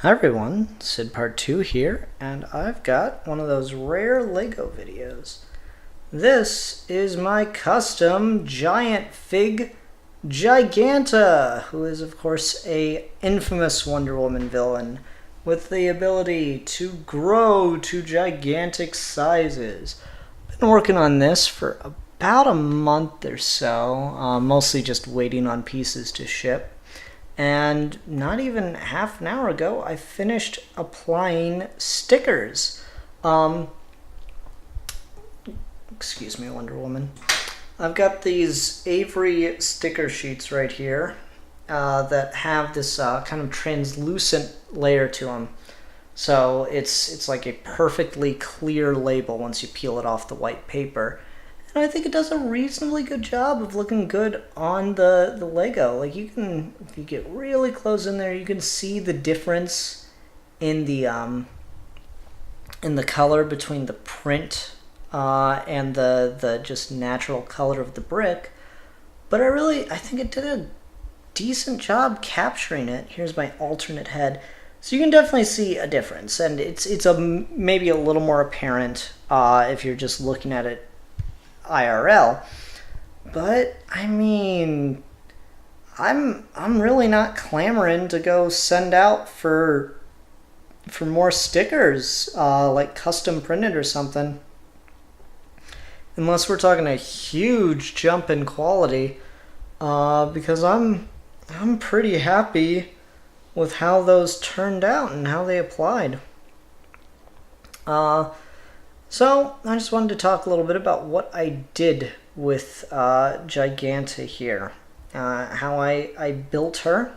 Hi everyone, Sid Part 2 here, and I've got one of those rare LEGO videos. This is my custom giant fig Giganta, who is of course a infamous Wonder Woman villain with the ability to grow to gigantic sizes. Been working on this for about a month or so, mostly just waiting on pieces to ship. And not even half an hour ago, I finished applying stickers. Excuse me, Wonder Woman. I've got these Avery sticker sheets right here that have this kind of translucent layer to them. So it's like a perfectly clear label once you peel it off the white paper. And I think it does a reasonably good job of looking good on the Lego. Like if you get really close in there, you can see the difference in the color between the print and the just natural color of the brick. But I think it did a decent job capturing it. Here's my alternate head. So you can definitely see a difference, and it's maybe a little more apparent if you're just looking at it IRL. But I mean, I'm really not clamoring to go send out for more stickers like custom printed or something, unless we're talking a huge jump in quality, because I'm pretty happy with how those turned out and how they applied. So I just wanted to talk a little bit about what I did with Giganta here, how I built her.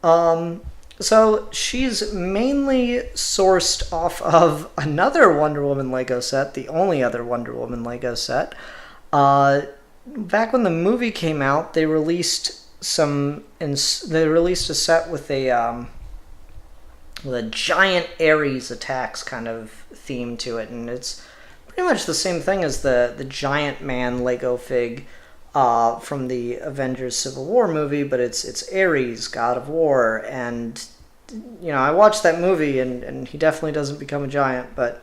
So she's mainly sourced off of another Wonder Woman Lego set, the only other Wonder Woman Lego set. Back when the movie came out, they released a set with a giant Ares attacks kind of theme to it, and it's pretty much the same thing as the Giant Man Lego fig from the Avengers Civil War movie, but it's Ares, God of War, and I watched that movie, and he definitely doesn't become a giant, but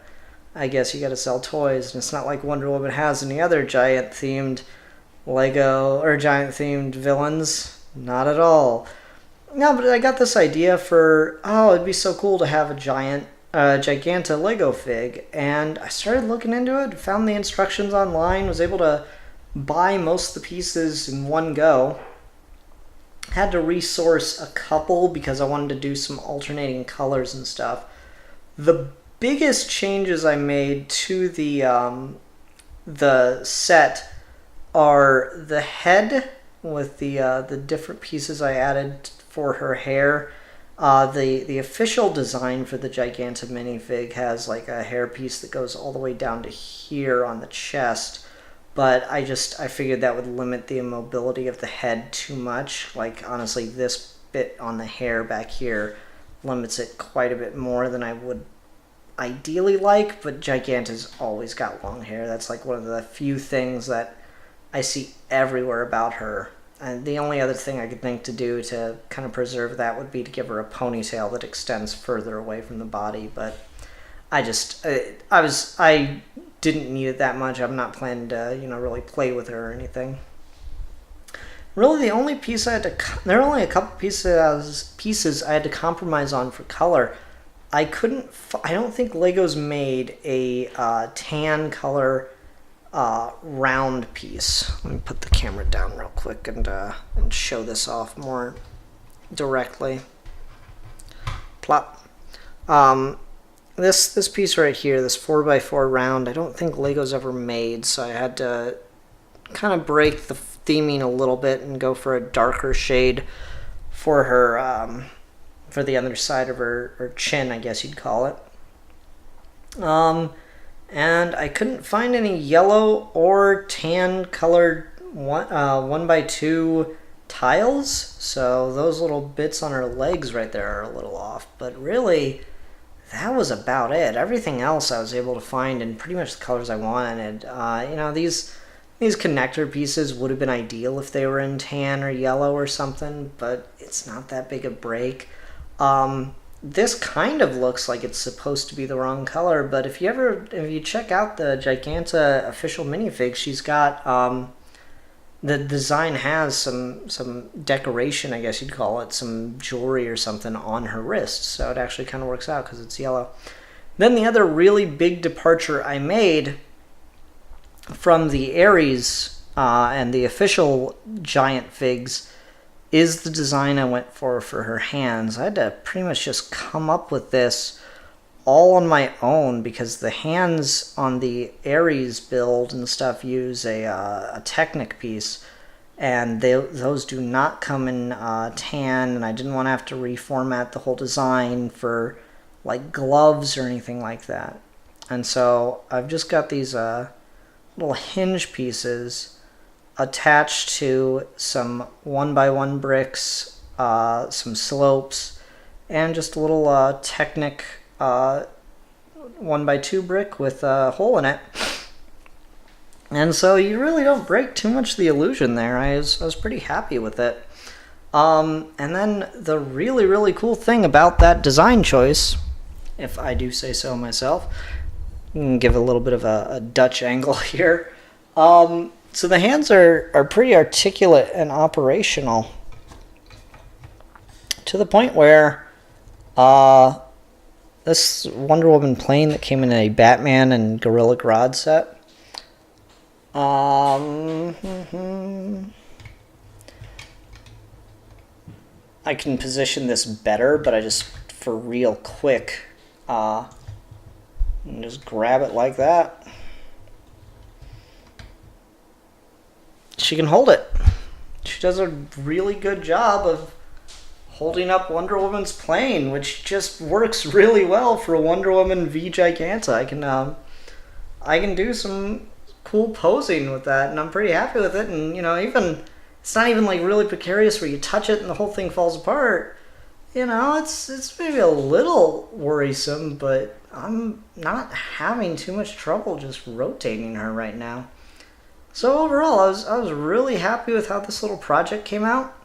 I guess you gotta sell toys, and it's not like Wonder Woman has any other giant-themed Lego or giant-themed villains. Not at all. No, but I got this idea for, it'd be so cool to have a Giganta Lego fig, and I started looking into it, found the instructions online, was able to buy most of the pieces in one go. Had to resource a couple because I wanted to do some alternating colors and stuff. The biggest changes I made to the set are the head with the different pieces I added for her hair. The official design for the Giganta minifig has like a hair piece that goes all the way down to here on the chest, but I figured that would limit the mobility of the head too much. Like honestly, this bit on the hair back here limits it quite a bit more than I would ideally like, but Giganta's always got long hair. That's like one of the few things that I see everywhere about her. And the only other thing I could think to do to kind of preserve that would be to give her a ponytail that extends further away from the body. But I didn't need it that much. I'm not planning to, really play with her or anything. Really, the only piece there are only a couple pieces I had to compromise on for color. I don't think Lego's made a tan color round piece. Let me put the camera down real quick and show this off more directly. Plop. This piece right here, this 4x4 round, I don't think Lego's ever made, so I had to kind of break the theming a little bit and go for a darker shade for her, for the other side of her chin, I guess you'd call it. And I couldn't find any yellow or tan colored 1x2 tiles, so those little bits on her legs right there are a little off, but really that was about it. Everything else I was able to find in pretty much the colors I wanted. These connector pieces would have been ideal if they were in tan or yellow or something, but it's not that big a break. this kind of looks like it's supposed to be the wrong color, but if you check out the Giganta official minifig, she's got the design has some decoration, I guess you'd call it, some jewelry or something on her wrist, so it actually kind of works out because it's yellow. Then the other really big departure I made from the Ares and the official giant figs is the design I went for her hands. I had to pretty much just come up with this all on my own because the hands on the Ares build and stuff use a Technic piece, and those do not come in tan, and I didn't want to have to reformat the whole design for like gloves or anything like that. And so I've just got these little hinge pieces attached to some 1x1 bricks, some slopes, and just a little Technic 1x2 brick with a hole in it. And so you really don't break too much of the illusion there. I was pretty happy with it. And then the really, really cool thing about that design choice, if I do say so myself, give a little bit of a Dutch angle here. So the hands are pretty articulate and operational to the point where this Wonder Woman plane that came in a Batman and Gorilla Grodd set, I can position this better, but I just, for real quick, just grab it like that. She can hold it. She does a really good job of holding up Wonder Woman's plane, which just works really well for a Wonder Woman v Giganta. I can do some cool posing with that, and I'm pretty happy with it. And even it's not even like really precarious where you touch it and the whole thing falls apart. It's maybe a little worrisome, but I'm not having too much trouble just rotating her right now. So overall, I was really happy with how this little project came out.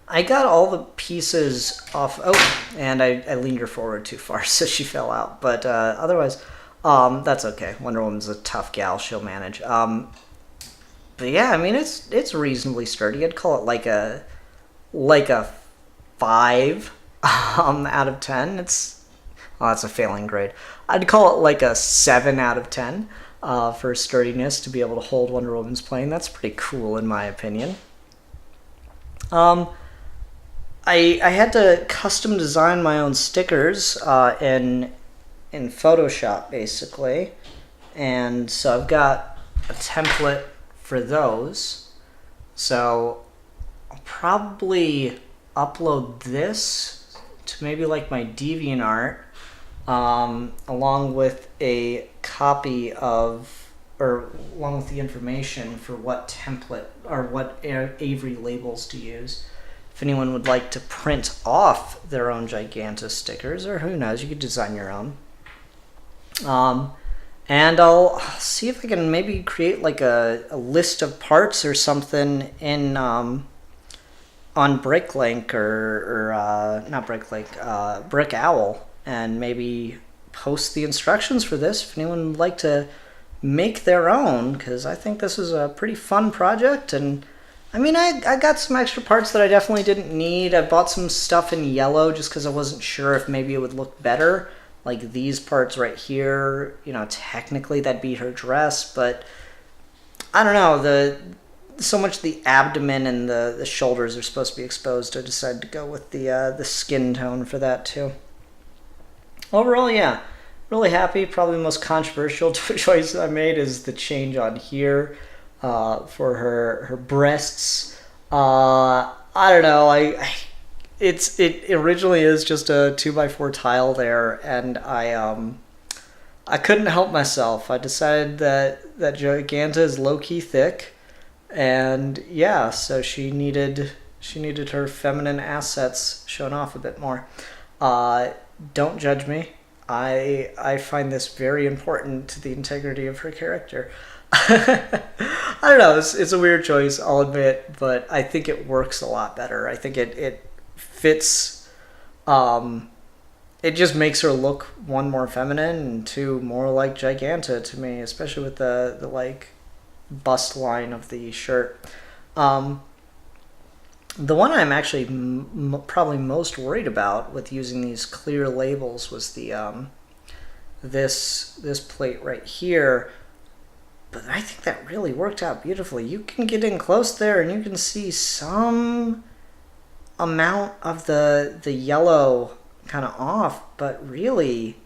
I got all the pieces off. Oh, and I leaned her forward too far, so she fell out. But otherwise, that's okay. Wonder Woman's a tough gal; she'll manage. But yeah, I mean, it's reasonably sturdy. I'd call it like a 5 out of 10. That's a failing grade. I'd call it like a 7 out of 10 for sturdiness to be able to hold Wonder Woman's plane. That's pretty cool in my opinion. I had to custom design my own stickers in Photoshop basically, and so I've got a template for those. So I'll probably upload this to maybe like my DeviantArt, along with a copy of, or along with the information for what template or what Avery labels to use. If anyone would like to print off their own Giganta stickers, or who knows, you could design your own. And I'll see if I can maybe create like a list of parts or something in on Bricklink or not Bricklink, Brickowl, and maybe post the instructions for this if anyone would like to make their own, because I think this is a pretty fun project. And I mean, I got some extra parts that I definitely didn't need. I bought some stuff in yellow just because I wasn't sure if maybe it would look better. Like these parts right here, technically that'd be her dress, but I don't know. So much the abdomen and the shoulders are supposed to be exposed. I decided to go with the skin tone for that too. Overall, yeah, really happy. Probably the most controversial choice I made is the change on here. For her breasts. I don't know. It originally is just a 2x4 tile there, and I couldn't help myself. I decided that Giganta is low key thick, and yeah, so she needed her feminine assets shown off a bit more. Don't judge me. I find this very important to the integrity of her character. I don't know, it's a weird choice, I'll admit, but I think it works a lot better. I think it fits It just makes her look, one, more feminine, and two, more like Giganta to me, especially with the like bust line of the shirt. The one I'm actually probably most worried about with using these clear labels was the this plate right here. But I think that really worked out beautifully. You can get in close there and you can see some amount of the yellow kind of off, but really,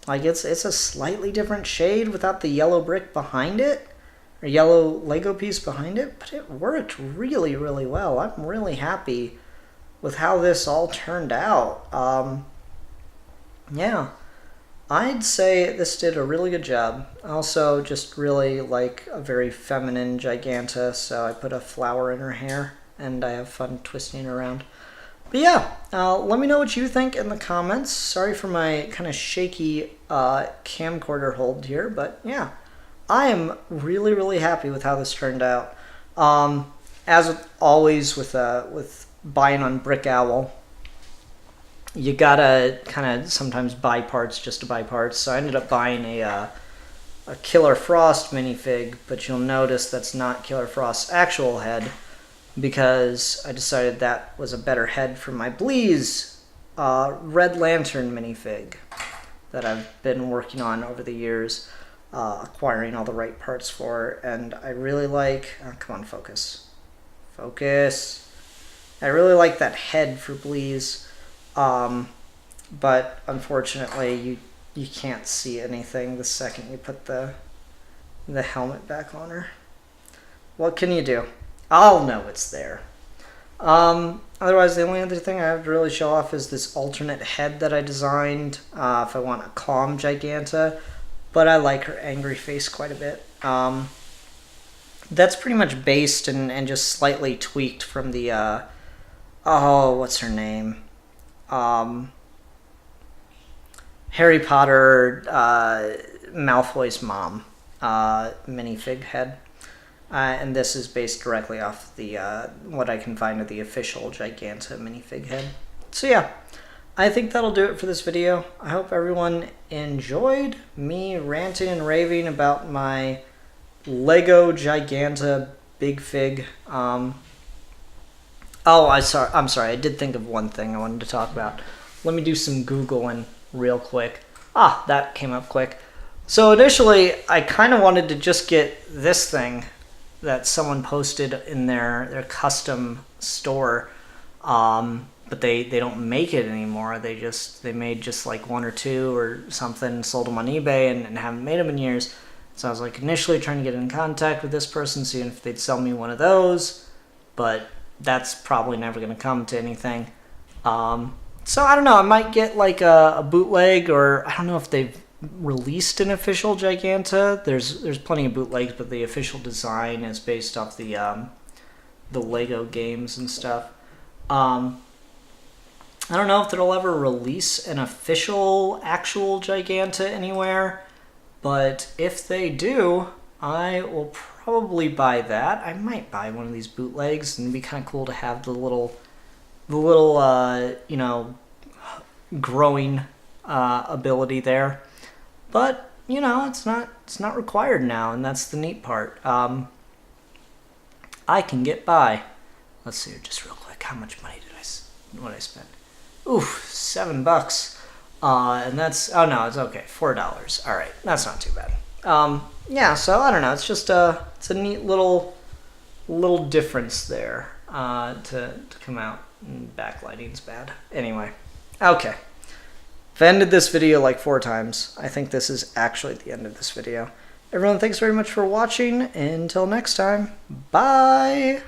like, it's a slightly different shade without the yellow brick behind it, or yellow Lego piece behind it, but it worked really, really well. I'm really happy with how this all turned out. Yeah, I'd say this did a really good job. I also just really like a very feminine Giganta, so I put a flower in her hair, and I have fun twisting it around. But yeah, let me know what you think in the comments. Sorry for my kind of shaky camcorder hold here, but yeah, I am really, really happy with how this turned out. As always with buying on Brickowl, you gotta kind of sometimes buy parts just to buy parts. So I ended up buying a Killer Frost minifig, but you'll notice that's not Killer Frost's actual head, because I decided that was a better head for my Bleeze Red Lantern minifig that I've been working on over the years, acquiring all the right parts for, and I really like, come on, focus. I really like that head for Bleeze, but unfortunately you can't see anything the second you put the helmet back on her. What can you do? I'll know it's there. Otherwise, the only other thing I have to really show off is this alternate head that I designed if I want a calm Giganta, but I like her angry face quite a bit. That's pretty much based and just slightly tweaked from the, what's her name? Harry Potter Malfoy's mom minifig head. And this is based directly off the what I can find of the official Giganta minifig head. So yeah, I think that'll do it for this video. I hope everyone enjoyed me ranting and raving about my Lego Giganta Big Fig. I'm sorry, I did think of one thing I wanted to talk about. Let me do some Googling real quick. That came up quick. So initially, I kind of wanted to just get this thing that someone posted in their custom store, but they don't make it anymore. They made just like one or two or something, sold them on eBay, and haven't made them in years. So I was like initially trying to get in contact with this person, seeing if they'd sell me one of those, but that's probably never going to come to anything. So I don't know, I might get like a bootleg, or I don't know if they've released an official Giganta. There's plenty of bootlegs, but the official design is based off the Lego games and stuff. I don't know if they'll ever release an official actual Giganta anywhere, but if they do, I will probably buy that. I might buy one of these bootlegs, and it'd be kind of cool to have the little growing ability there. But it's not required now, and that's the neat part. I can get by. Let's see here, just real quick. How much money did I spend? Oof, $7. And that's, oh no, it's okay, $4. All right, that's not too bad. Yeah, so I don't know. It's just it's a neat little difference there to come out. Backlighting's bad. Anyway, okay. I've ended this video like 4 times. I think this is actually the end of this video. Everyone, thanks very much for watching. Until next time, bye!